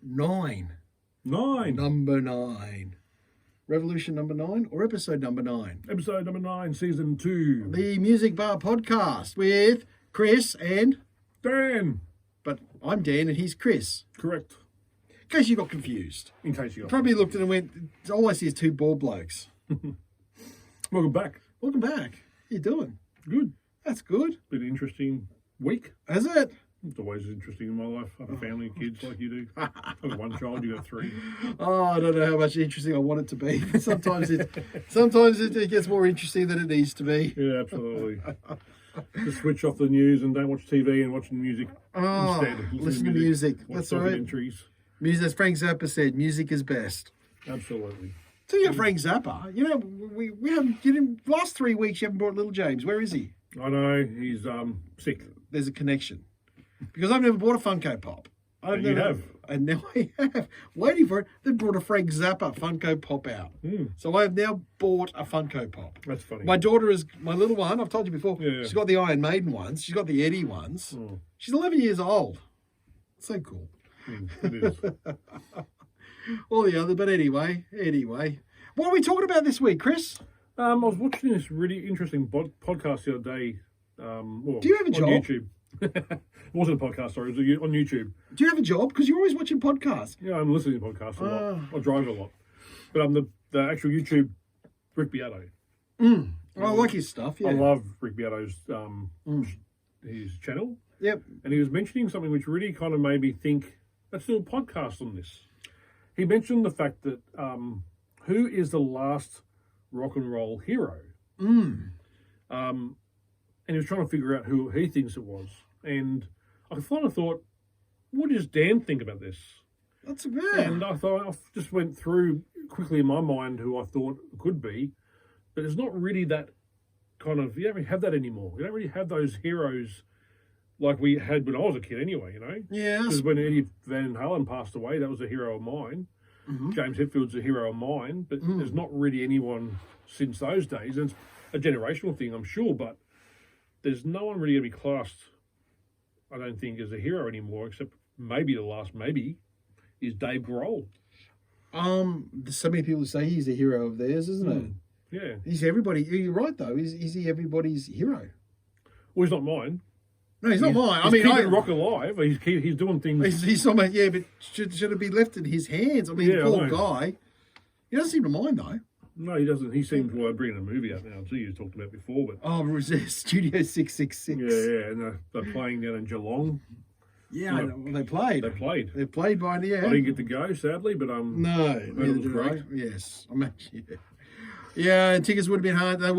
9. Number 9. Revolution number 9 or episode number 9? Episode number 9, season 2. The Music Bar Podcast with Chris and Dan. But I'm Dan and he's Chris. Correct. In case you got confused. Probably looked at it and went, all I see is two bald blokes. Welcome back. Welcome back. How you doing? Good. That's good. Been an interesting week. Has it? It's always interesting in my life. I have a family, kids like you do. I've got one child, you got 3. Oh, I don't know how much interesting I want it to be. Sometimes it gets more interesting than it needs to be. Yeah, absolutely. Just switch off the news and don't watch TV and watch the music instead. Listen to music. Watch That's right. Music, as Frank Zappa said, music is best. Absolutely. So you Frank Zappa, you know, we haven't, last 3 weeks you haven't brought little James. Where is he? I know, he's sick. There's a connection. Because I've never bought a Funko Pop. You have. And now I have. Waiting for it. They brought a Frank Zappa Funko Pop out. So I have now bought a Funko Pop. That's funny. My daughter is, my little one, I've told you before, yeah. She's got the Iron Maiden ones. She's got the Eddie ones. She's 11 years old. So cool. It is. All the other, but anyway. What are we talking about this week, Chris? I was watching this really interesting podcast the other day. Do you have a job? On YouTube. It wasn't a podcast, sorry. It was on YouTube. Do you have a job? Because you're always watching podcasts. Yeah, I'm listening to podcasts a lot. I drive a lot. But I'm the actual YouTube Rick Beato. I like his stuff, yeah. I love Rick Beato's his channel. Yep. And he was mentioning something which really kind of made me think, let's do a podcast on this. He mentioned the fact that who is the last rock and roll hero? And he was trying to figure out who he thinks it was. And I kind of thought, what does Dan think about this? That's good. And I just went through quickly in my mind who I thought it could be. But it's not really that kind of, you don't really have that anymore. You don't really have those heroes like we had when I was a kid anyway, you know? Yeah. Because when Eddie Van Halen passed away, that was a hero of mine. James Hetfield's a hero of mine. But there's not really anyone since those days. And it's a generational thing, I'm sure, but there's no one really going to be classed, I don't think, as a hero anymore, except maybe the last maybe is Dave Grohl. There's so many people say he's a hero of theirs, isn't it? Yeah. He's everybody. You're right, though. Is he everybody's hero? Well, he's not mine. No, he's not mine. He's keeping rock alive. He's doing things. He's not. Yeah, but should it be left in his hands? I mean, the poor guy. He doesn't seem to mind though. No, he doesn't. He seems bringing a movie out now too. You talked about before, but Studio 666. Yeah, and they're playing down in Geelong. Yeah, they played. They played by the I didn't get to go, sadly, but no, neither did I. Yes, and tickets would have been hard. They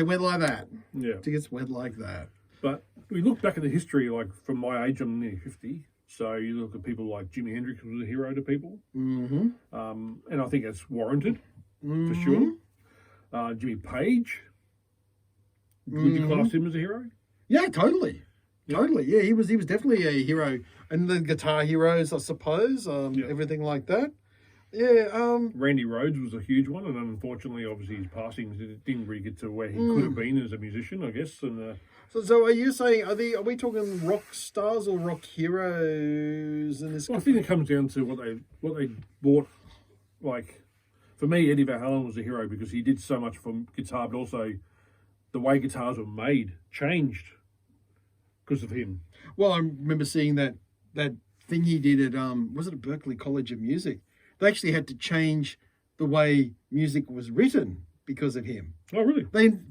went like that. Yeah, tickets went like that. But we look back at the history, like from my age, I'm nearly 50. So you look at people like Jimi Hendrix was a hero to people, and I think that's warranted. For sure. Jimmy Page. Would you class him as a hero? Yeah, totally. Totally. Yeah, he was definitely a hero. And the guitar heroes, I suppose. Everything like that. Yeah. Randy Rhoads was a huge one, and unfortunately, obviously, his passing didn't really get to where he could have been as a musician, I guess. And so are you saying are we talking rock stars or rock heroes in this? Well, I think it comes down to what they bought, like. For me, Eddie Van Halen was a hero because he did so much for guitar, but also the way guitars were made changed because of him. Well, I remember seeing that thing he did at was it at Berklee College of Music? They actually had to change the way music was written because of him. Oh, really?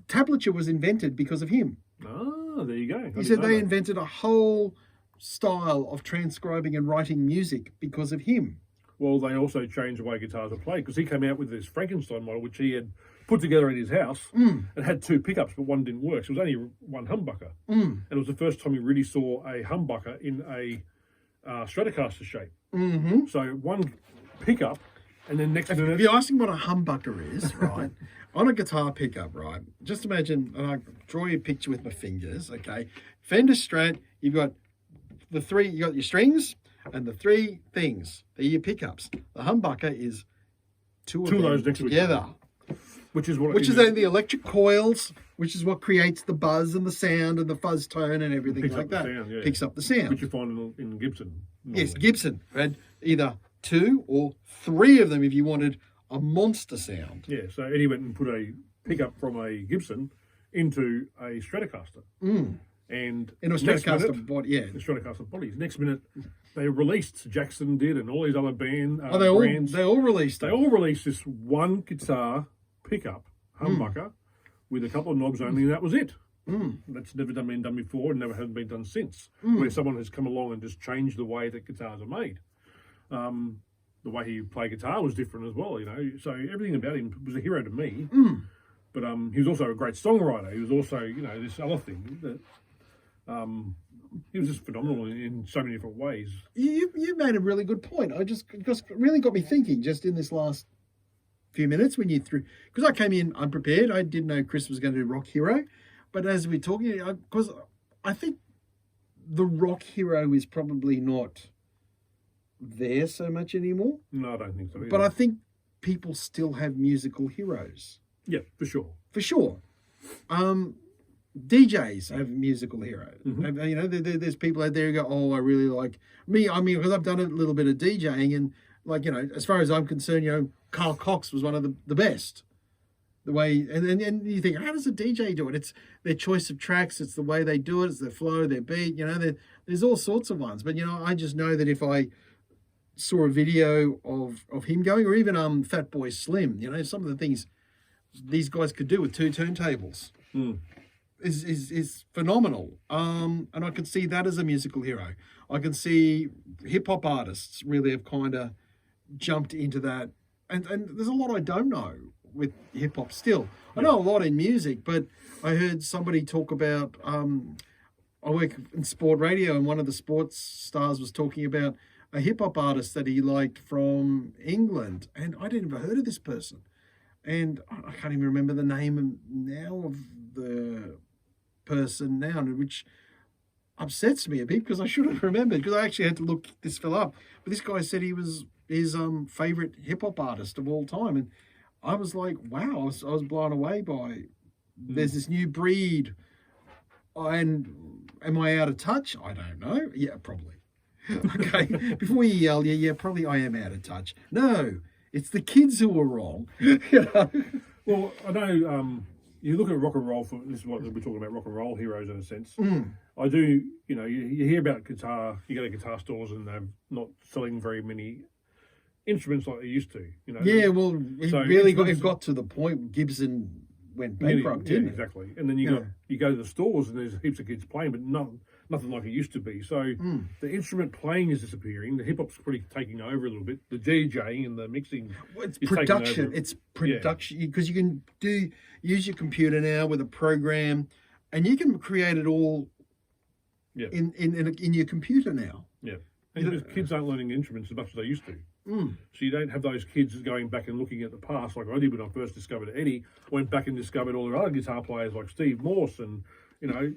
Tablature was invented because of him. Ah, there you go. He said they invented a whole style of transcribing and writing music because of him. Well, they also changed the way guitars are played because he came out with this Frankenstein model, which he had put together in his house and had 2 pickups, but one didn't work. So it was only one humbucker. And it was the first time he really saw a humbucker in a Stratocaster shape. So one pickup, and then next to it... If you're asking what a humbucker is, right, on a guitar pickup, right, just imagine, and I draw you a picture with my fingers, okay? Fender Strat, you've got you got your strings, and the 3 things, they're your pickups. The humbucker is two of those next together. Which is then the electric coils, which is what creates the buzz and the sound and the fuzz tone and everything like that. Picks up the sound. Which you find in Gibson. Normally. Yes, Gibson had either 2 or 3 of them if you wanted a monster sound. Yeah, so Eddie went and put a pickup from a Gibson into a Stratocaster. And In a Stratocaster body, yeah. the Stratocaster bodies. Next minute, they released, Jackson did, and all these other brands. They all released They all released this one guitar pickup, humbucker, with a couple of knobs only, and that was it. That's never been done before and never has been done since, where someone has come along and just changed the way that guitars are made. The way he played guitar was different as well, you know. So everything about him was a hero to me. But he was also a great songwriter. He was also, you know, this other thing that he was just phenomenal in so many different ways. You made a really good point. I just really got me thinking just in this last few minutes when you threw, because I came in unprepared. I didn't know Chris was going to do Rock Hero, but as we're talking, because I think the Rock Hero is probably not there so much anymore. No, I don't think so either. But I think people still have musical heroes. Yeah, for sure. For sure. DJs have musical heroes. You know, there's people out there who go, oh, I really like me. I mean, because I've done a little bit of DJing, and like, you know, as far as I'm concerned, you know, Carl Cox was one of the best. The way, and you think, how does a DJ do it? It's their choice of tracks. It's the way they do it. It's their flow, their beat. You know, there's all sorts of ones. But, you know, I just know that if I saw a video of him going, or even Fatboy Slim, you know, some of the things these guys could do with 2 turntables is phenomenal. And I can see that as a musical hero. I can see hip hop artists really have kind of jumped into that. And there's a lot I don't know with hip hop still. I know a lot in music, but I heard somebody talk about, I work in sport radio, and one of the sports stars was talking about a hip hop artist that he liked from England. And I didn't ever heard of this person. And I can't even remember the name now of the person now, which upsets me a bit because I should have remembered, because I actually had to look this fella up. But this guy said he was his favorite hip hop artist of all time, and I was like, wow, I was blown away by. There's this new breed, and am I out of touch? I don't know. Yeah, probably. Okay, before you yell, yeah, probably I am out of touch. No, it's the kids who are wrong. You know? Well, I know. You look at rock and roll, this is what we're talking about, rock and roll heroes in a sense. I do, you know, you hear about guitar, you go to guitar stores and they're not selling very many instruments like they used to, you know. Yeah, well, it got to the point Gibson went bankrupt, didn't it? Exactly. And then you go to the stores and there's heaps of kids playing, but nothing like it used to be. So the instrument playing is disappearing. The hip hop's pretty taking over a little bit. The DJing and the mixing. Well, it's production. It's production because you can use your computer now with a program, and you can create it all. Yeah. In your computer now. Yeah. And kids aren't learning instruments as much as they used to. So you don't have those kids going back and looking at the past like I did when I first discovered Eddie. I went back and discovered all the other guitar players like Steve Morse and, you know,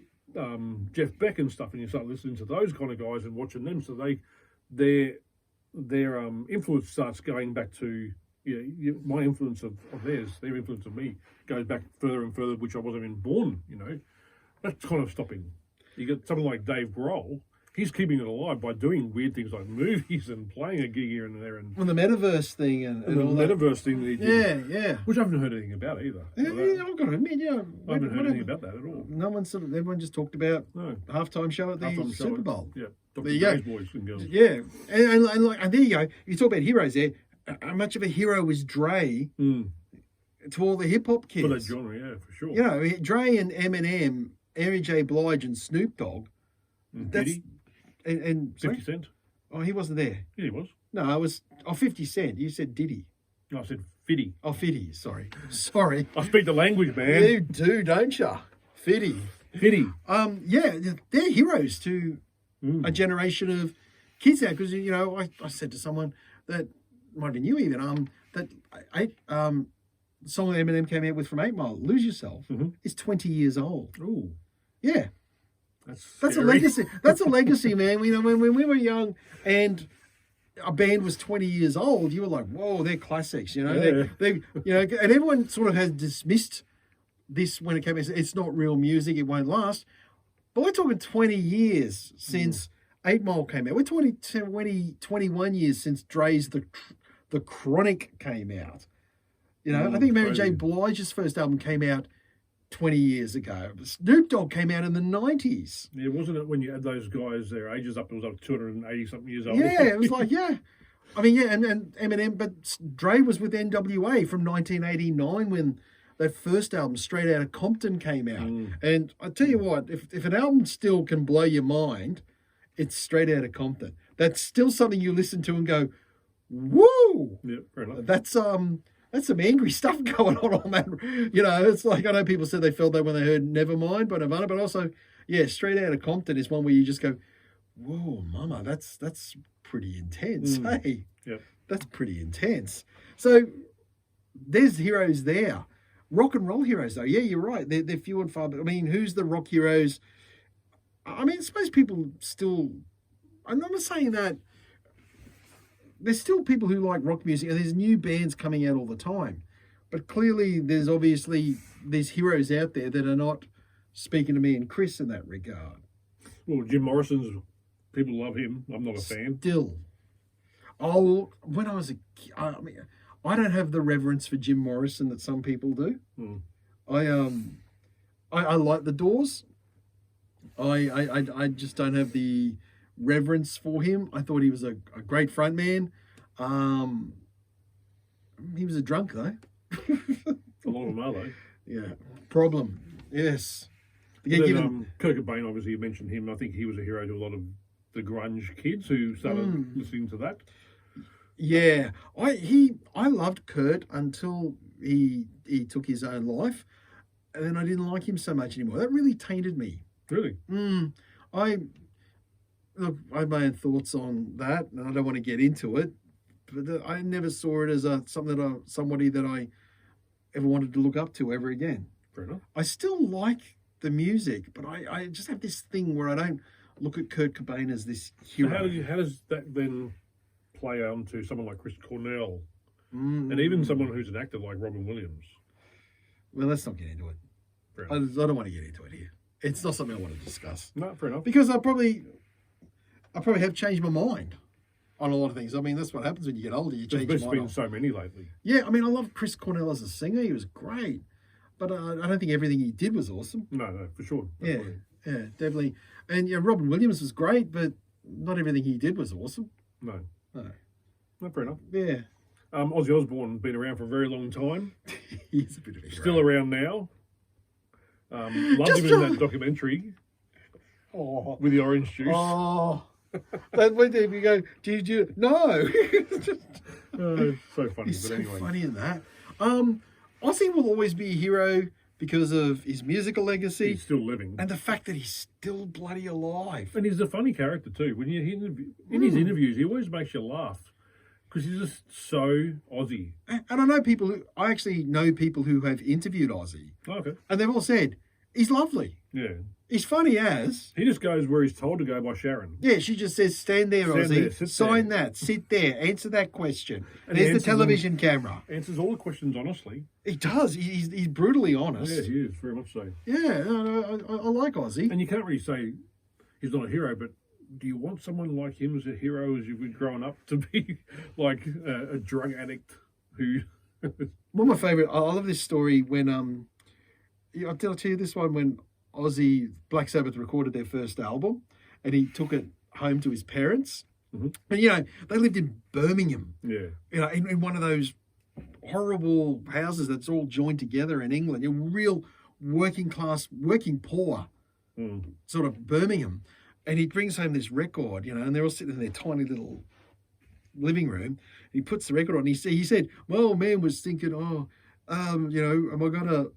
Jeff Beck and stuff, and you start listening to those kind of guys and watching them. So their influence starts going back to my influence of theirs. Their influence of me goes back further and further, which I wasn't even born. You know, that's kind of stopping. You get someone like Dave Grohl. He's keeping it alive by doing weird things like movies and playing a gig here and there. And the metaverse thing and the all metaverse thing that he did. Yeah. Which I haven't heard anything about either. Yeah, I've got to admit, I haven't heard anything about that at all. No one everyone just talked about the halftime show at the Super Bowl. Yeah. There you go. Boys and girls. Yeah. And there you go. You talk about heroes there. How much of a hero was Dre to all the hip hop kids? For that genre, yeah, for sure. You know, Dre and Eminem, Mary J. Blige and Snoop Dogg. Diddy? And 50 Cent? Oh, he wasn't there. Yeah, he was. No, it was 50 Cent. You said Diddy. No, I said Fiddy. Oh, Fiddy. Sorry. I speak the language, man. You do, don't you? Fiddy. Yeah, they're heroes to a generation of kids now. Because, you know, I said to someone that might have been you even, that the song that Eminem came out with from 8 Mile, Lose Yourself, is 20 years old. Ooh. Yeah. That's a scary. legacy. That's a legacy, man. You know, when we were young and a band was 20 years old, you were like, "Whoa, they're classics." You know, they you know, and everyone sort of has dismissed this when it came. It's not real music. It won't last. But we're talking 20 years since 8 Mile came out. We're 21 years since Dre's The Chronic came out. You know, I think Mary J. crazy. Blige's first album came out 20 years ago. Snoop Dogg came out in the 90s. Yeah, wasn't it when you had those guys, their ages up, it was like 280 something years old? Yeah, it was like, yeah. I mean, yeah, and Eminem, but Dre was with NWA from 1989 when that first album, Straight Outta Compton, came out. And I tell you what, if an album still can blow your mind, it's Straight Outta Compton. That's still something you listen to and go, woo! Yeah, fair enough. That's some angry stuff going on that. You know, it's like, I know people said they felt that when they heard Nevermind by Nirvana, but also, yeah, Straight Outta Compton is one where you just go, whoa, mama, that's pretty intense. Hey, Yep. that's pretty intense. So there's heroes there. Rock and roll heroes, though. Yeah, you're right. They're few and far. But I mean, who's the rock heroes? I mean, I suppose people still. I'm not saying that. There's still people who like rock music, and there's new bands coming out all the time. But clearly, there's obviously these heroes out there that are not speaking to me and Chris in that regard. Well, Jim Morrison's, people love him. I'm not a fan. Still. Oh, when I was a kid, I mean, I don't have the reverence for Jim Morrison that some people do. I like the Doors. I just don't have the reverence for him. I thought he was a great front man. He was a drunk though. A lot of them are, though. Yeah. Problem. Yes. But then, Kurt Cobain, obviously, you mentioned him. I think he was a hero to a lot of the grunge kids who started listening to that. Yeah, I loved Kurt until he took his own life, and then I didn't like him so much anymore. That really tainted me. Really? I have my own thoughts on that, and I don't want to get into it. But I never saw it as somebody that I ever wanted to look up to ever again. Fair enough. I still like the music, but I just have this thing where I don't look at Kurt Cobain as this hero. So how does that then play on to someone like Chris Cornell, and even someone who's an actor like Robin Williams? Well, let's not get into it. I don't want to get into it here. It's not something I want to discuss. No, fair enough. Because I probably have changed my mind on a lot of things. I mean, that's what happens when you get older. You change your There's mind. been so many lately. Yeah, I mean, I love Chris Cornell as a singer. He was great. But I don't think everything he did was awesome. No, for sure. Yeah, definitely. And yeah, Robin Williams was great, but not everything he did was awesome. No. No, fair enough. Yeah. Ozzy Osbourne, been around for a very long time. He's a bit of a Still around now. Loved him in that documentary with the orange juice. Oh. That when you go, do you? No. So funny, He's but so anyway. funny in that. Ozzy will always be a hero because of his musical legacy. He's still living. And the fact that he's still bloody alive. And he's a funny character too. When you in his interviews, he always makes you laugh because he's just so Aussie. And I actually know people who have interviewed Ozzy. Oh, okay. And they've all said, he's lovely. Yeah. He's funny as. He just goes where he's told to go by Sharon. Yeah, she just says, stand there, Stand Ozzy. there, Sign there. that. Sit there. Answer that question. And he There's the answers television camera. Answers all the questions honestly. He does. He's brutally honest. Yeah, he is, very much so. Yeah, I like Ozzy. And you can't really say he's not a hero, but do you want someone like him as a hero as you've been growing up to be like a drug addict who... One of my favourite, I love this story when, I'll tell you this one, when Black Sabbath recorded their first album and he took it home to his parents. And, they lived in Birmingham. Yeah. In one of those horrible houses that's all joined together in England. A real working class, working poor sort of Birmingham. And he brings home this record, and they're all sitting in their tiny little living room. He puts the record on. He said, my old man was thinking, am I going to...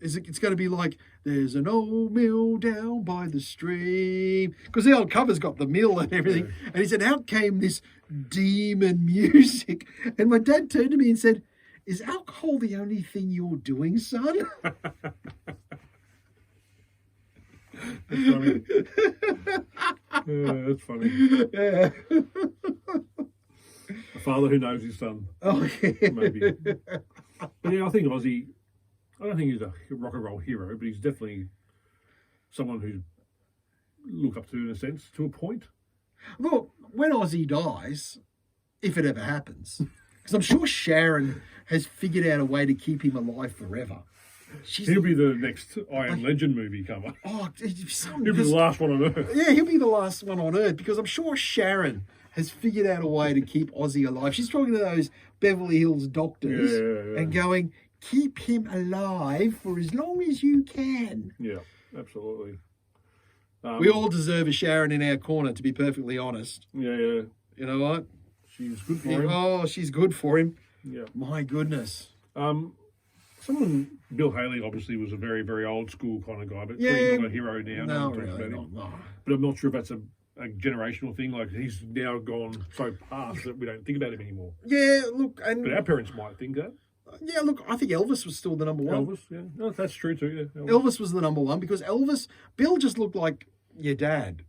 It's going to be like, there's an old mill down by the stream. Because the old cover's got the mill and everything. Yeah. And he said, out came this demon music. And my dad turned to me and said, is alcohol the only thing you're doing, son? That's funny. That's funny. Yeah. A father who knows his son. Oh, yeah. Maybe. But yeah, I think Ozzy... I don't think he's a rock and roll hero, but he's definitely someone who look up to in a sense, to a point. Look, when Ozzy dies, if it ever happens, because I'm sure Sharon has figured out a way to keep him alive forever. He'll be the next I Am Legend movie cover. Oh, he'll He'll be the last one on Earth. Yeah, he'll be the last one on Earth because I'm sure Sharon has figured out a way to keep Ozzy alive. She's talking to those Beverly Hills doctors and going, keep him alive for as long as you can. Yeah, absolutely. We all deserve a Sharon in our corner, to be perfectly honest. Yeah. You know what? She's good for him. Oh, she's good for him. Yeah. My goodness. Bill Haley obviously was a very, very old school kind of guy, but Yeah. he's not a hero now. No, one talks really about him. not. No. But I'm not sure if that's a generational thing. Like, he's now gone so past that we don't think about him anymore. Yeah, look, and But our parents might think that. yeah, look, I think Elvis was still the number one. Elvis, yeah. No, that's true too, yeah. Elvis was the number one because Bill just looked like your dad.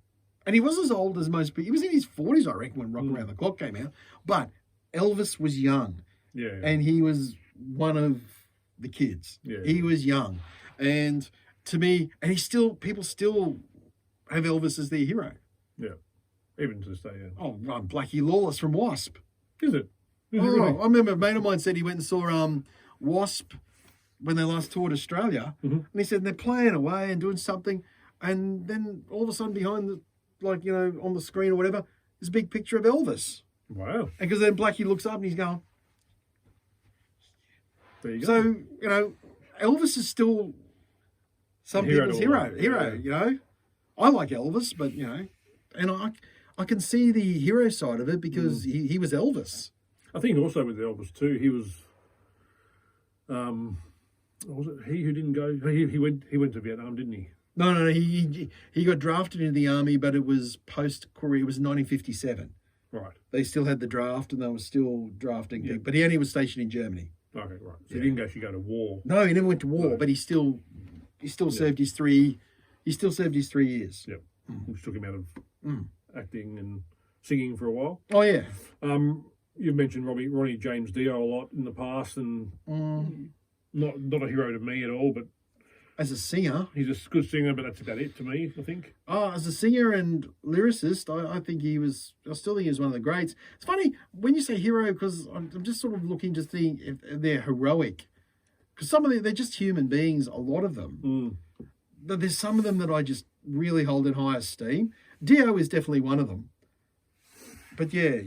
And he was as old as most people. He was in his 40s, I reckon, when Rock Around the Clock came out. But Elvis was young. Yeah. And he was one of the kids. Yeah. He was young. And to me, and people still have Elvis as their hero. Yeah. Even to this day, yeah. Oh, Blackie Lawless from Wasp. Is it? Is it Oh, really? I remember a mate of mine said he went and saw Wasp when they last toured Australia. And he said they're playing away and doing something. And then all of a sudden behind on the screen or whatever, there's a big picture of Elvis. Wow. And because then Blackie looks up and he's going. There you go. So, Elvis is still some people's hero, Yeah. I like Elvis, but, and I can see the hero side of it because he was Elvis. I think also with Elvis too, he was, was it he who didn't go? He went to Vietnam, didn't he? No. He got drafted into the army, but it was post-Korea. It was 1957. Right. They still had the draft, and they were still drafting people. But he only was stationed in Germany. Okay, right. So he didn't actually go to war. No, he never went to war, but he still served his 3. He still served his 3 years. Yep. Which took him out of acting and singing for a while. Oh yeah. You've mentioned Ronnie James Dio a lot in the past, and not a hero to me at all, but as a singer, he's a good singer, but that's about it to me, I think. Oh, as a singer and lyricist, I think I still think he was one of the greats. It's funny when you say hero, because I'm just sort of looking to think if they're heroic. Because some of them, they're just human beings, a lot of them. But there's some of them that I just really hold in high esteem. Dio is definitely one of them. But yeah,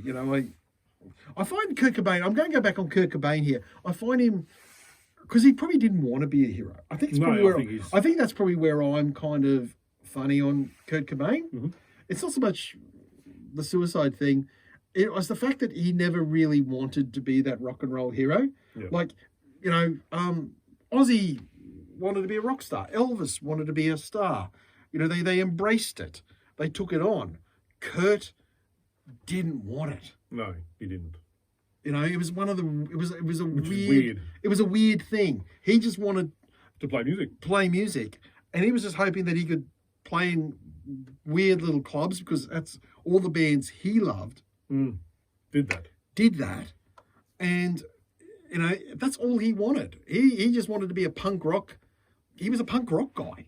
I find Kurt Cobain, I'm going to go back on Kurt Cobain here. I find him, because he probably didn't want to be a hero. I think I think that's probably where I'm kind of funny on Kurt Cobain. It's not so much the suicide thing. It was the fact that he never really wanted to be that rock and roll hero. Yeah. Like, Ozzy wanted to be a rock star. Elvis wanted to be a star. They embraced it. They took it on. Kurt didn't want it. No, he didn't. It was one of the. It was a weird. It was a weird thing. He just wanted to play music, and he was just hoping that he could play in weird little clubs because that's all the bands he loved. Did that, and that's all he wanted. He just wanted to be a punk rock. He was a punk rock guy,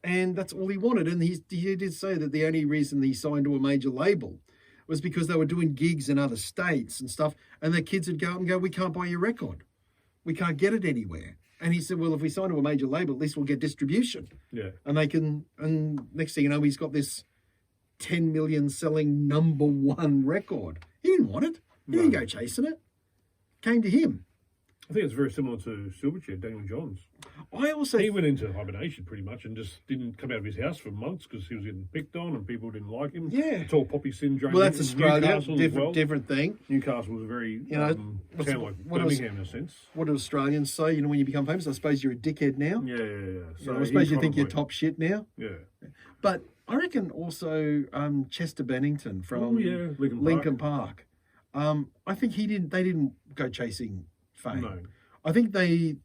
and that's all he wanted. And he did say that the only reason he signed to a major label was because they were doing gigs in other states and stuff, and the kids would go up and go, "We can't buy your record. We can't get it anywhere." And he said, "Well, if we sign to a major label, at least we'll get distribution." Yeah. And they can, and next thing you know, he's got this 10 million selling #1 record. He didn't want it. He didn't go chasing it. Came to him. I think it's very similar to Silverchair, Daniel Johns. He went into hibernation pretty much and just didn't come out of his house for months because he was getting picked on and people didn't like him. Yeah. It's all poppy syndrome. Well, that's Australia. Newcastle Different thing. Newcastle was very, sound like Birmingham in a sense. What do Australians say? When you become famous, I suppose you're a dickhead now. Yeah. So I suppose you think you're top shit now. Yeah. But I reckon also Chester Bennington from Lincoln Park. I think they didn't go chasing fame. No. I think they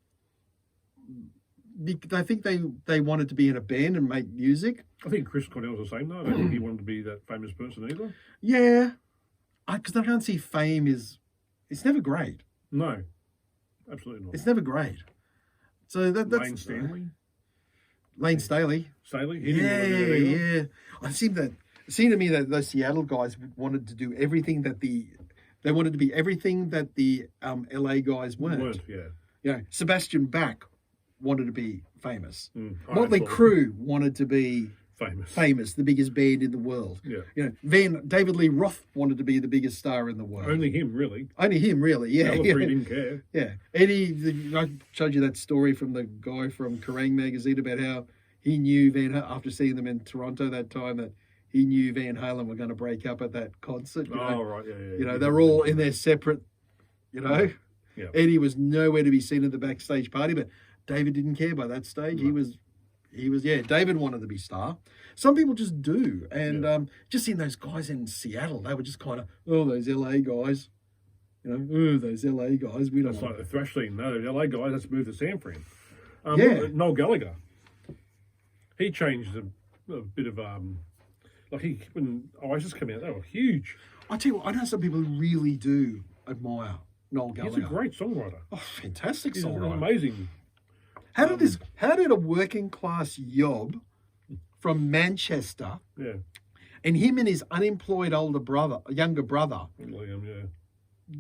wanted to be in a band and make music. I think Chris Cornell's the same though. I don't think he wanted to be that famous person either. Yeah. Because I can't see fame it's never great. No. Absolutely not. It's never great. So that's Lane Stanley. Lane Staley. He didn't want to do that either. Yeah. I seem that seemed to me that those Seattle guys wanted to do everything that they wanted to be everything that the LA guys weren't. Yeah. Sebastian Bach wanted to be famous. I Motley thought- Crue wanted to be famous, the biggest band in the world. Yeah. David Lee Roth wanted to be the biggest star in the world. Only him, really. Yeah. The other three didn't care. Yeah. Eddie, I showed you that story from the guy from Kerrang magazine about how he knew after seeing them in Toronto that time, that he knew Van Halen were going to break up at that concert. Right, yeah. They were all in their separate, Yeah. Eddie was nowhere to be seen at the backstage party, but David didn't care by that stage. No. He was, David wanted to be star. Some people just do. And just seeing those guys in Seattle, they were just kind of, those LA guys. Those LA guys. We don't That's want like the thrash scene. No, the LA guy, let's move to San Fran. Yeah. Noel Gallagher. He changed a bit of, when Oasis came out, they were huge. I tell you what, I know some people who really do admire Noel Gallagher. He's a great songwriter. Oh, fantastic He's songwriter. amazing. How did a working class yob from Manchester and him and his unemployed younger brother, William,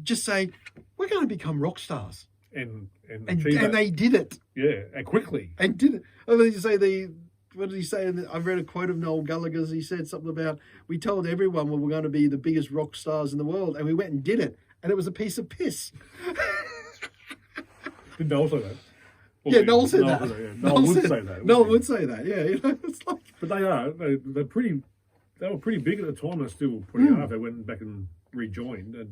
just say, we're going to become rock stars. And And they did it. Yeah, and quickly. And did it. And then you say what did he say? I read a quote of Noel Gallagher's. He said something about, we told everyone we were going to be the biggest rock stars in the world, and we went and did it. And it was a piece of piss. Did Noel say that? Noel said that. Noel would say that. Noel would say that, yeah. It's like... But they were pretty big at the time. They're still pretty hard. They went back and rejoined a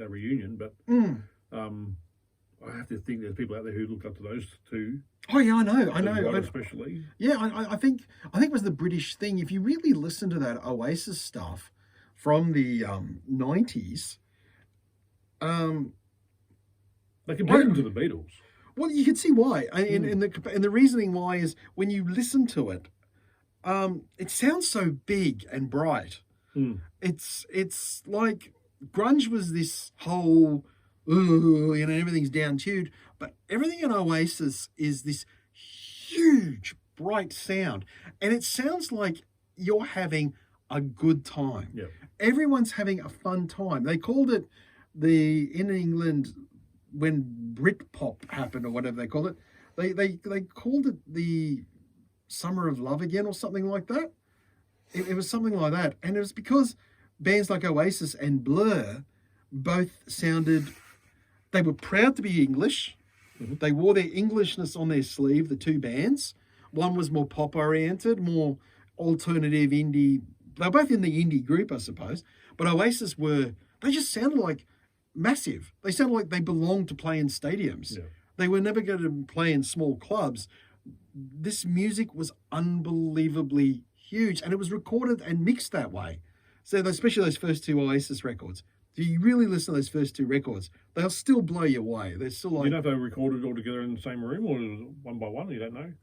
reunion. But I have to think there's people out there who look up to those two. Oh yeah, I know. Especially. Yeah, I think it was the British thing. If you really listen to that Oasis stuff from the 90s, they compared them to the Beatles. Well, you can see why. And the reasoning why is when you listen to it, it sounds so big and bright. It's like grunge was this whole, everything's down tuned, but everything in Oasis is this huge, bright sound, and it sounds like you're having a good time. Yeah. Everyone's having a fun time. They called it in England, when Britpop happened or whatever they called it, they called it the Summer of Love again or something like that. It was something like that. And it was because bands like Oasis and Blur both sounded, they were proud to be English. Mm-hmm. They wore their Englishness on their sleeve, the two bands. One was more pop oriented, more alternative indie. They were both in the indie group, I suppose. But Oasis they just sounded like massive. They sounded like they belonged to play in stadiums. Yeah. They were never going to play in small clubs. This music was unbelievably huge, and it was recorded and mixed that way. So especially those first two Oasis records. If you really listen to those first two records, they'll still blow you away. They're still like... You know if they recorded it all together in the same room or one by one? You don't know?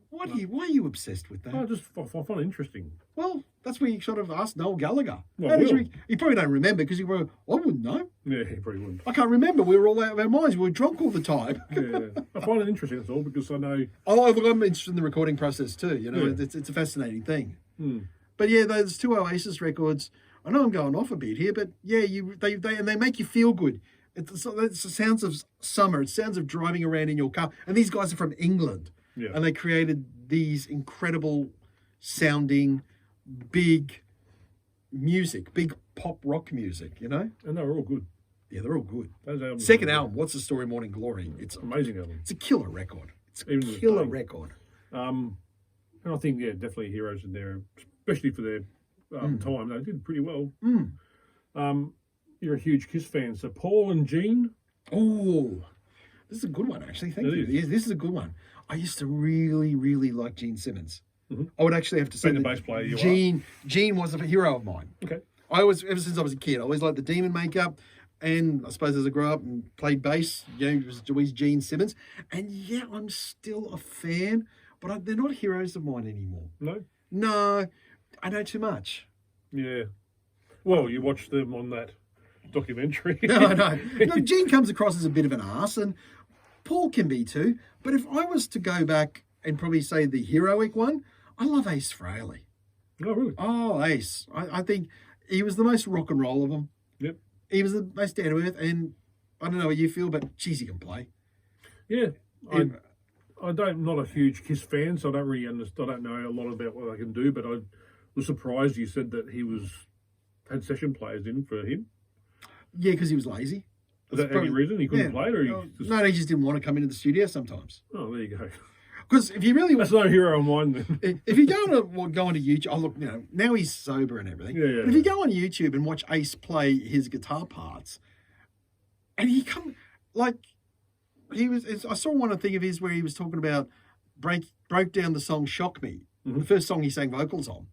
Why are you obsessed with that? I just find it interesting. Well, that's where you sort of asked Noel Gallagher. Well, you probably don't remember because you were, I wouldn't know. Yeah, he probably wouldn't. I can't remember. We were all out of our minds. We were drunk all the time. Yeah. I find it interesting, that's all, because I know... Oh, look, I'm interested in the recording process too. It's a fascinating thing. But yeah, those two Oasis records, I know I'm going off a bit here, but yeah, they make you feel good. It's the sounds of summer. It's sounds of driving around in your car. And these guys are from England. Yeah. And they created these incredible sounding, big music, big pop rock music, And they were all good. Yeah, they're all good. Those albums Second album, What's the Story, Morning Glory? It's amazing album. It's a killer record. It's a killer record. And I think, definitely heroes in there, especially for their time. They did pretty well. You're a huge Kiss fan, so Paul and Gene. Oh, this is a good one, actually. Thank you. Yes, this is a good one. I used to really, really like Gene Simmons. Mm-hmm. I would actually have to say the bass player you Gene was a hero of mine. Okay. Ever since I was a kid, I always liked the Demon makeup. And I suppose as I grew up and played bass, it was always Gene Simmons. And yeah, I'm still a fan, but they're not heroes of mine anymore. No, I know too much. Yeah. Well, you watched them on that documentary. No. Look, Gene comes across as a bit of an arse, and Paul can be too. But if I was to go back and probably say the heroic one, I love Ace Frehley. Oh, really? Oh, ace. I think he was the most rock and roll of them. Yep. He was the most down to earth, and I don't know what you feel, but geez, he can play. Yeah. It- I'm not a huge Kiss fan, so I don't really understand. I don't know a lot about what they can do, but I was surprised you said that he had session players in for him. Yeah, because he was lazy. Was that any reason he couldn't play it, or No, he just didn't want to come into the studio sometimes. Oh, there you go. Because if you really That's no hero of mine then. if you go onto YouTube, oh look, now he's sober and everything. Yeah, yeah. But if you go on YouTube and watch Ace play his guitar parts, and I saw one thing of his where he was talking about broke down the song "Shock Me," the first song he sang vocals on,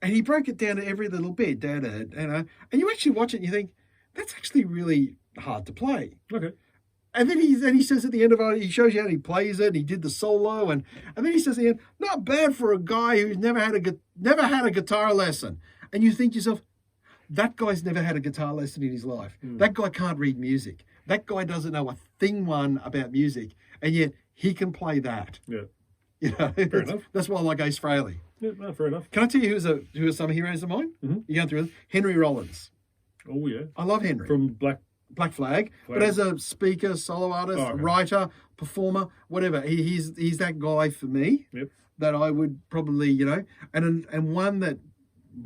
and he broke it down to every little bit, and you actually watch it and you think that's actually really hard to play. Okay. And then he says at the end of it, he shows you how he plays it, and he did the solo, and then he says at the end, not bad for a guy who's never had a guitar lesson. And you think to yourself, that guy's never had a guitar lesson in his life. That guy can't read music. That guy doesn't know a thing about music, and yet he can play that. Yeah. Fair enough. That's why I like Ace Frehley. Yeah, no, fair enough. Can I tell you who are some heroes of mine? Mm-hmm. You're going through it. Henry Rollins. Oh, yeah. I love Henry. From Black Flag, but as a speaker, solo artist, writer, performer, whatever, he's that guy for me. Yep. That I would probably, and one that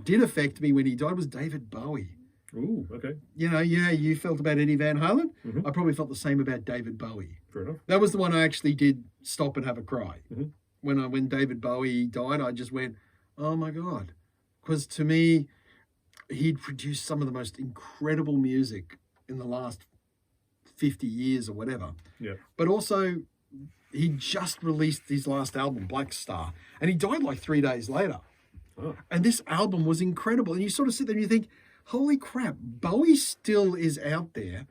did affect me when he died was David Bowie. Ooh, okay. You felt about Eddie Van Halen. I probably felt the same about David Bowie. Fair enough. That was the one I actually did stop and have a cry. Mm-hmm. When David Bowie died, I just went, oh my God. Because to me, he'd produced some of the most incredible music in the last 50 years or whatever. Yeah. But also, he just released his last album, Black Star, and he died like 3 days later. Oh. And this album was incredible. And you sort of sit there and you think, holy crap, Bowie still is out there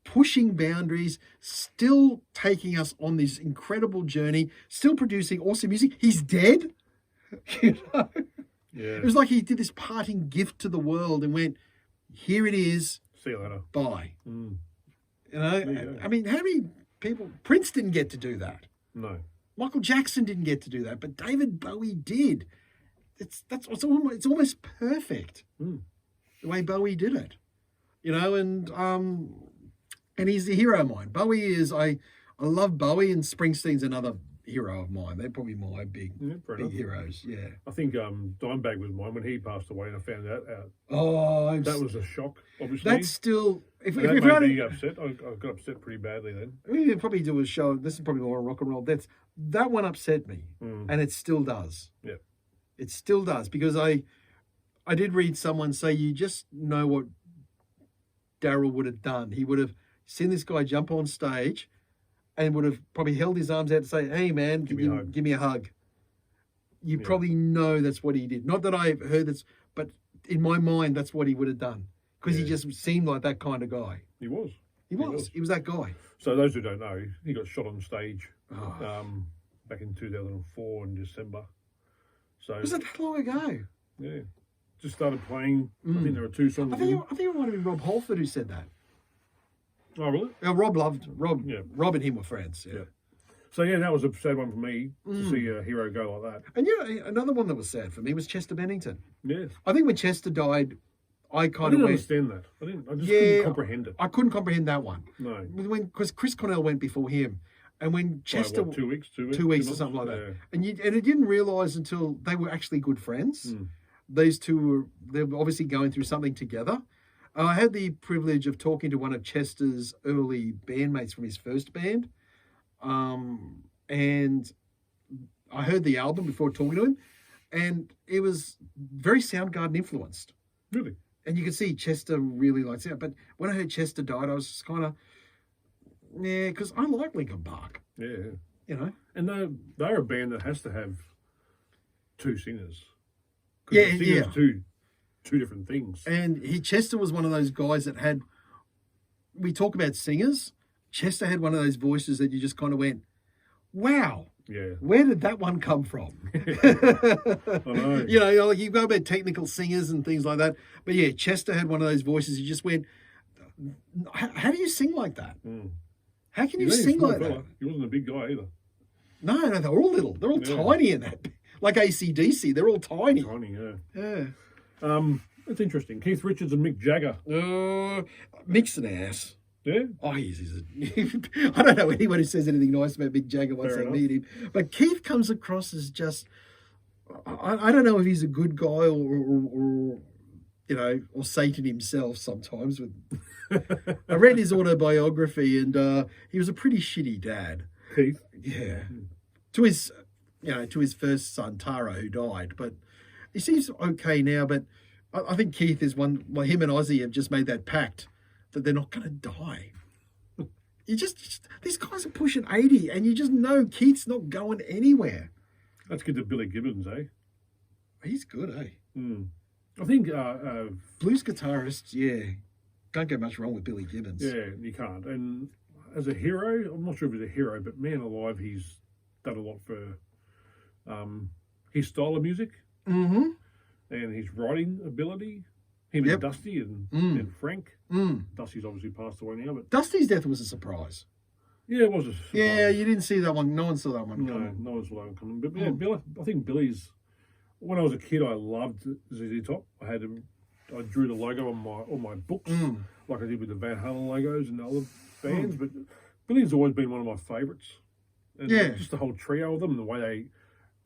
pushing boundaries, still taking us on this incredible journey, still producing awesome music. He's dead. Yeah. It was like he did this parting gift to the world and went, here it is. See you later. Bye. Mm. I mean, how many people? Prince didn't get to do that. No. Michael Jackson didn't get to do that, but David Bowie did. It's almost perfect the way Bowie did it, and he's a hero of mine. Bowie is I love Bowie, and Springsteen's another hero of mine. They're probably my big heroes. Yeah. I think Dimebag was mine when he passed away, and I found that out. Oh, that was a shock. Obviously, that's still. If made me upset. I got upset pretty badly then. We probably do a show. This is probably more rock and roll. That one upset me, and it still does. Yeah, it still does, because I did read someone say, you just know what Daryl would have done. He would have seen this guy jump on stage, and would have probably held his arms out to say, "Hey man, give me a hug." You probably know that's what he did. Not that I've heard this, but in my mind, that's what he would have done. Because he just seemed like that kind of guy. He was. He was that guy. So those who don't know, he got shot on stage back in 2004 in December. So was it that long ago? Yeah. Just started playing. I think there were 2 songs. I think it might have been Rob Halford who said that. Oh, really? Rob and him were friends. Yeah. So yeah, that was a sad one for me to see a hero go like that. And another one that was sad for me was Chester Bennington. Yes. I think when Chester died, I didn't understand that. I just couldn't comprehend it. I couldn't comprehend that one. No. Because Chris Cornell went before him, and when Chester 2 weeks, 2 weeks or something like that, and it didn't realise until they were actually good friends. These two they were obviously going through something together. I had the privilege of talking to one of Chester's early bandmates from his first band, and I heard the album before talking to him, and it was very Soundgarden influenced. Really? And you could see Chester really likes it. But when I heard Chester died, I was just kind of, because I like Linkin Park. Yeah. And they're a band that has to have 2 singers. Yeah. Two different things. And Chester was one of those guys that had, we talk about singers, Chester had one of those voices that you just kind of went, wow. Yeah. Where did that one come from? I know. Like you go about technical singers and things like that. But yeah, Chester had one of those voices. You just went, how do you sing like that? How can you sing like that? He wasn't a big guy either. No, they're all little. They're all tiny in that. like AC/DC. They're all tiny. Tiny, yeah. Yeah. It's interesting. Keith Richards and Mick Jagger. Mick's an ass. Yeah. Oh, I don't know anyone who says anything nice about Mick Jagger once they meet him. But Keith comes across as just, I don't know if he's a good guy or or Satan himself sometimes. I read his autobiography and he was a pretty shitty dad. Keith? Yeah. To his first son, Tara, who died. But he seems okay now, but I think Keith is one, him and Ozzy have just made that pact that they're not going to die. These guys are pushing 80 and you just know Keith's not going anywhere. Let's get to Billy Gibbons, eh? He's good, eh? I think... blues guitarists, yeah. Can't go much wrong with Billy Gibbons. Yeah, you can't. And as a hero, I'm not sure if he's a hero, but man alive, he's done a lot for his style of music. Mm-hmm. And his writing ability. Him and Dusty and Frank. Dusty's obviously passed away now, but Dusty's death was a surprise. Yeah, it was a surprise. Yeah, you didn't see that one. No one saw that one coming. No one saw that one coming. But yeah, Billy, I think Billy's... When I was a kid, I loved ZZ Top. I drew the logo on all my books, like I did with the Van Halen logos and the other bands. But Billy's always been one of my favourites. And just the whole trio of them, the way they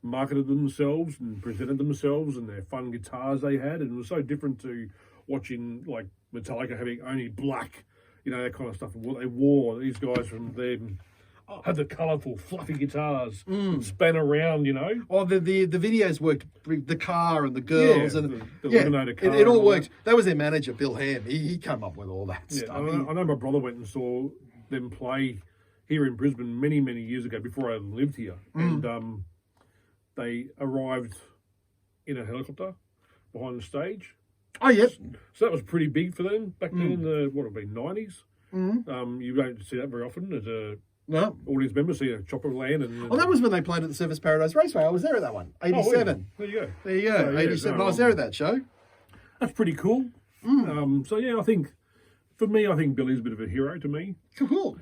marketed themselves and presented themselves and their fun guitars they had. And it was so different to watching like Metallica having only black, that kind of stuff. And what they wore, these guys from them had the colourful, fluffy guitars that span around, Oh, the videos worked, the car and the girls and the Lemonade car. It all worked. That was their manager, Bill Ham. He came up with all that stuff. I know my brother went and saw them play here in Brisbane many, many years ago before I lived here. And they arrived in a helicopter behind the stage. Oh, yep. So that was pretty big for them back then in the, 90s. You don't see that very often as a audience member, see a chopper land. And that was when they played at the Surfers Paradise Raceway. I was there at that one, 87. There you go. There you go, 87. I was there at that show. That's pretty cool. So, yeah, I think Billy's a bit of a hero to me. Cool.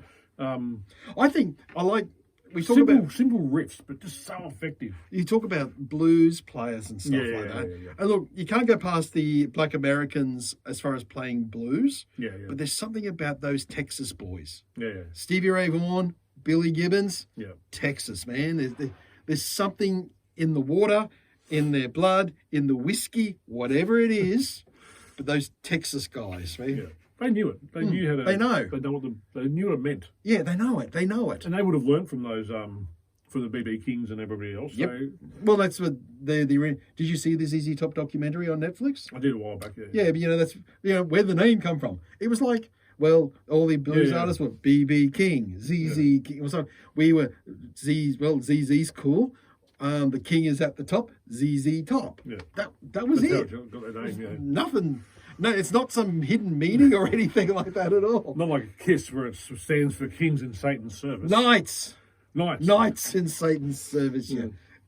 Simple riffs, but just so effective. You talk about blues players and stuff like that. Yeah. And look, you can't go past the Black Americans as far as playing blues. Yeah. But there's something about those Texas boys. Yeah. Stevie Ray Vaughan, Billy Gibbons. Yeah. Texas, man. There's something in the water, in their blood, in the whiskey, whatever it is. But those Texas guys, man. Yeah. They knew it. They knew how to. They know. They knew what it meant. Yeah, they know it. And they would have learned from those, from the BB Kings and everybody else. Yep. So, well, that's what did you see the ZZ Top documentary on Netflix? I did a while back. Yeah, but that's where the name come from. It was like, well, all the blues artists were BB King, ZZ King. It was like we were ZZ's cool. The King is at the top. ZZ Top. Yeah. That was it. Got that name. Yeah. Nothing. No, it's not some hidden meaning or anything like that at all. Not like KISS, where it stands for Kings in Satan's Service. Knights in Satan's Service, yeah.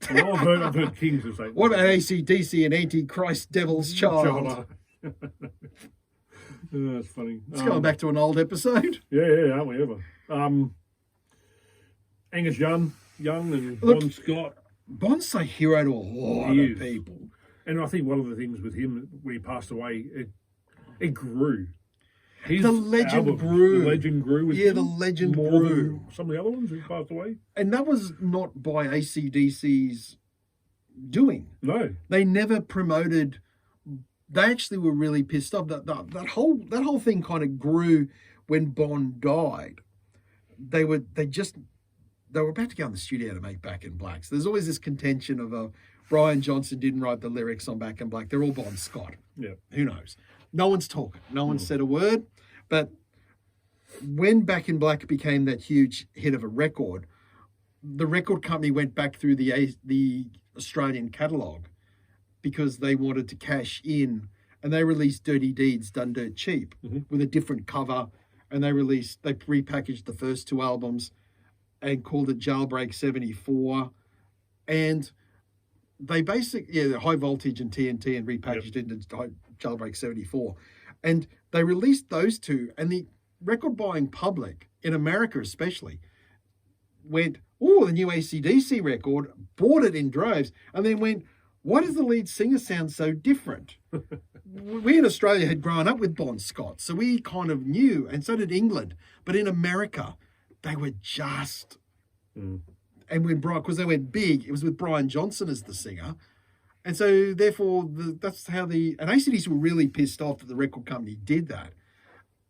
Well, I've heard Kings in Satan's What about AC/DC and Antichrist Devil's Child? That's funny. It's going back to an old episode. Yeah, aren't we ever? Angus Young and Bon Scott. Bon's a hero to a lot of people. And I think one of the things with him, when he passed away, it grew. The legend grew. The legend grew with him. The legend grew. Some of the other ones who passed away. And that was not by AC/DC's doing. No. They never promoted. They actually were really pissed off. That whole thing kind of grew when Bon died. They were about to go in the studio to make Back in Black. So there's always this contention of Brian Johnson didn't write the lyrics on Back in Black. They're all Bon Scott. Yeah. Who knows? No one's talking. No one said a word. But when Back in Black became that huge hit of a record, the record company went back through the Australian catalogue because they wanted to cash in, and they released Dirty Deeds Done Dirt Cheap with a different cover, and they repackaged the first two albums and called it Jailbreak 74, and they basically, High Voltage and TNT, and repackaged it into Jailbreak 74. And they released those two, and the record buying public, in America especially, went, the new AC/DC record, bought it in droves, and then went, why does the lead singer sound so different? We in Australia had grown up with Bon Scott, so we kind of knew, and so did England. But in America, they were just... And when because they went big, it was with Brian Johnson as the singer. And so, therefore, that's how and AC/DC were really pissed off that the record company did that.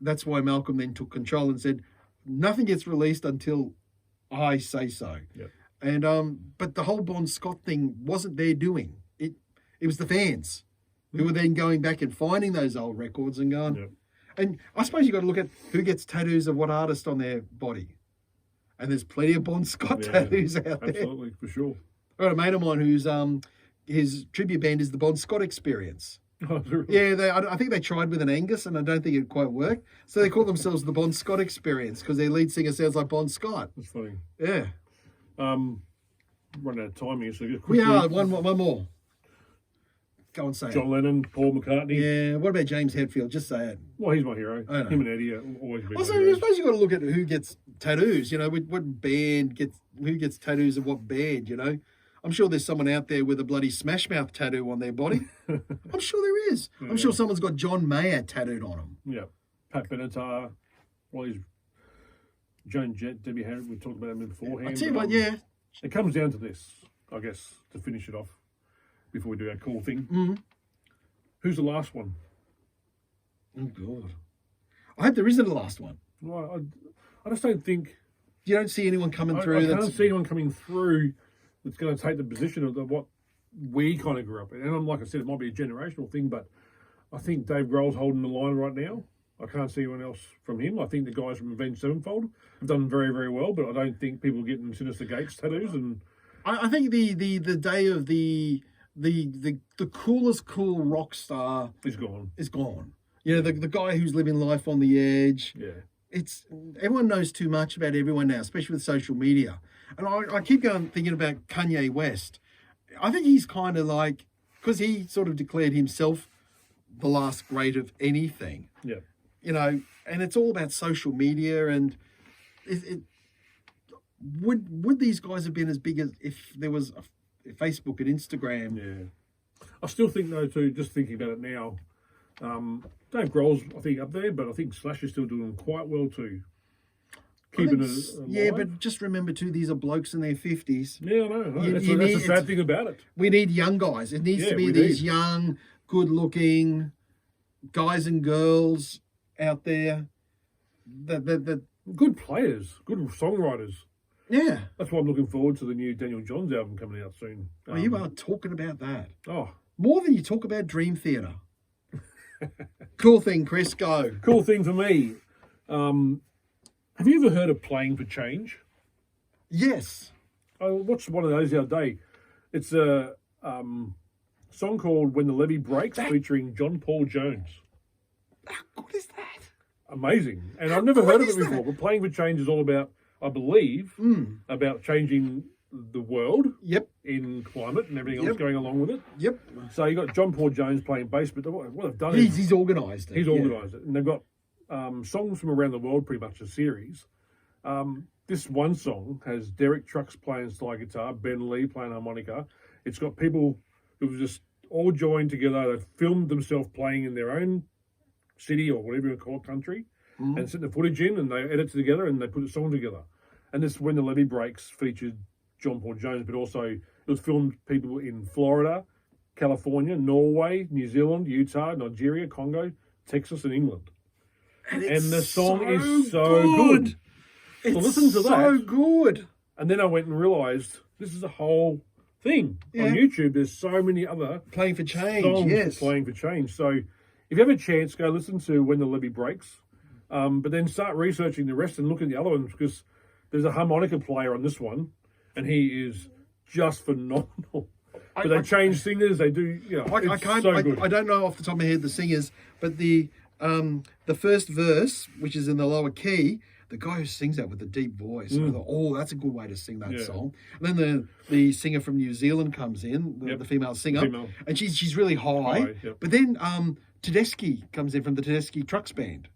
That's why Malcolm then took control and said, nothing gets released until I say so. Yep. And but the whole Bon Scott thing wasn't their doing. It was the fans who were then going back and finding those old records and going. Yep. And I suppose you've got to look at who gets tattoos of what artist on their body. And there's plenty of Bon Scott tattoos out there. Absolutely, for sure. I got a mate of mine who's his tribute band is the Bon Scott Experience. Oh, really? Yeah, I think they tried with an Angus, and I don't think it quite worked. So they call themselves the Bon Scott Experience because their lead singer sounds like Bon Scott. That's funny. Yeah. Running out of time here, so just We quickly. are. One more. Go and say John Lennon, Paul McCartney. it. Yeah, what about James Hetfield? Just say it. Well, he's my hero. I know. Him and Eddie are always been Also, my I heroes. suppose you've got to look at who gets tattoos, you know, what band who gets tattoos of what band, you know. I'm sure there's someone out there with a bloody Smash Mouth tattoo on their body. I'm sure there is. I'm sure someone's got John Mayer tattooed on them. Yeah. Pat Benatar. Well, he's Joan Jett, Debbie Harry. We talked about him beforehand. I tell you but, what, yeah. It comes down to this, I guess, to finish it off before we do our cool thing. Who's the last one? Oh, God. I hope there isn't a last one. Well, I just don't think... You don't see anyone coming I through. can't see anyone coming through that's going to take the position of what we kind of grew up in. And like I said, it might be a generational thing, but I think Dave Grohl's holding the line right now. I can't see anyone else from him. I think the guys from Avenged Sevenfold have done very, very well, but I don't think people are getting Sinister Gates tattoos. And I think the day of the coolest cool rock star is gone. is gone. You know, the guy who's living life on the edge. Yeah. Everyone knows too much about everyone now, especially with social media. And I keep thinking about Kanye West. I think he's kind of like, because he sort of declared himself the last great of anything. Yeah. You know, and it's all about social media. And would these guys have been as big as if there was a Facebook and Instagram? Yeah. I still think, though, too, just thinking about it now, Dave Grohl's, I think, up there, but I think Slash is still doing quite well, too. Keeping it alive. Yeah, but just remember, too, these are blokes in their 50s. Yeah, I know. You That's need- the sad thing about it. We need young guys. It needs Yeah, to be we these need. young, good-looking guys and girls out there. That Good players, good songwriters. yeah. That's why I'm looking forward to the new Daniel Johns album coming out soon. Well, you are talking about that Oh, more than you talk about Dream Theater. Cool thing, Chris. Go. cool thing for me. Have you ever heard of Playing for Change? Yes. I watched one of those the other day. It's a song called When the Levee Breaks featuring John Paul Jones. How good is that? Amazing. And I've never good heard of is it before, that? but Playing for Change is all about, I believe, about changing the world Yep. in climate and everything Yep. else going along with it. Yep. So you got John Paul Jones playing bass, but what they've done is He's organised it. he's yeah. organised it. And they've got songs from around the world, pretty much a series. This one song has Derek Trucks playing slide guitar, Ben Lee playing harmonica. It's got people who've just all joined together. They've filmed themselves playing in their own city or whatever you call it, country, and sent the footage in, and they edit it together and they put a song together. And this When the Levee Breaks featured John Paul Jones, but also it was filmed people in Florida, California, Norway, New Zealand, Utah, Nigeria, Congo, Texas, and England. And The song is so good. It's So listen to so that. good. And then I went and realised this is a whole thing Yeah. on YouTube. There's so many other Playing for change. songs Yes. playing for change. So if you have a chance, go listen to When the Levee Breaks. But then start researching the rest and look at the other ones, because there's a harmonica player on this one, and he is just phenomenal. But they change singers. They do. You know, I it's can't. so good. I don't know off the top of my head the singers, but the first verse, which is in the lower key, the guy who sings that with the deep voice. I thought, oh, that's a good way to sing that Yeah. song. And then the singer from New Zealand comes in, the female singer, Female. and she's really high. High, yep. But then Tedeschi comes in from the Tedeschi Trucks Band.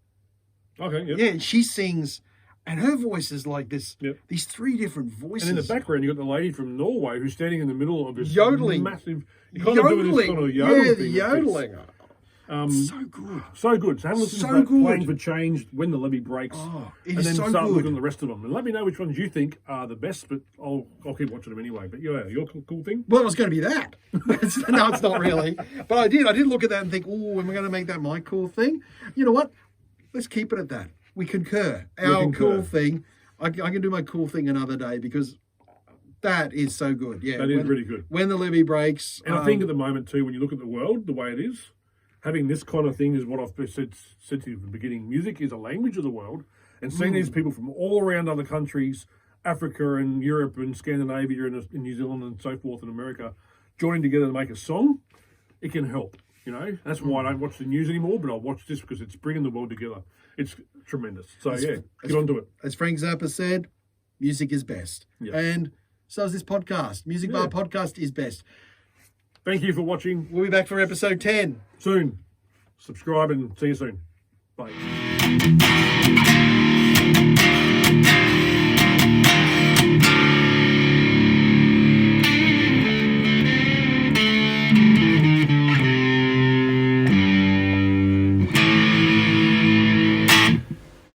Okay. Yep. Yeah, and she sings And her voice is like this. Yep. These three different voices. And in the background, you've got the lady from Norway who's standing in the middle of this yodeling, massive, you kind of doing this kind of yodel yeah, thing. the yodeling. So good. So good. So have a listen So to that good. Playing for Change, When the Levee Breaks. Oh, it and is then so start good. looking at the rest of them. And let me know which ones you think are the best, but I'll keep watching them anyway. But yeah, your cool thing? Well, it was going to be that. No, it's not really. But I did look at that and think, oh, am I going to make that my cool thing? You know what? Let's keep it at that. We concur. Our cool thing. I can do my cool thing another day because that is so good. Yeah, That is really good. When the Levee Breaks. And I think at the moment too, when you look at the world, the way it is, having this kind of thing is what I've said to you at the beginning. Music is a language of the world, and seeing these people from all around other countries, Africa and Europe and Scandinavia and New Zealand and so forth and America, joining together to make a song, it can help. You know, that's why I don't watch the news anymore, but I'll watch this because it's bringing the world together. It's tremendous. So get onto it. As Frank Zappa said, music is best. Yeah. And so is this podcast. Music Bar Podcast is best. Thank you for watching. We'll be back for episode 10. Soon. Subscribe and see you soon. Bye.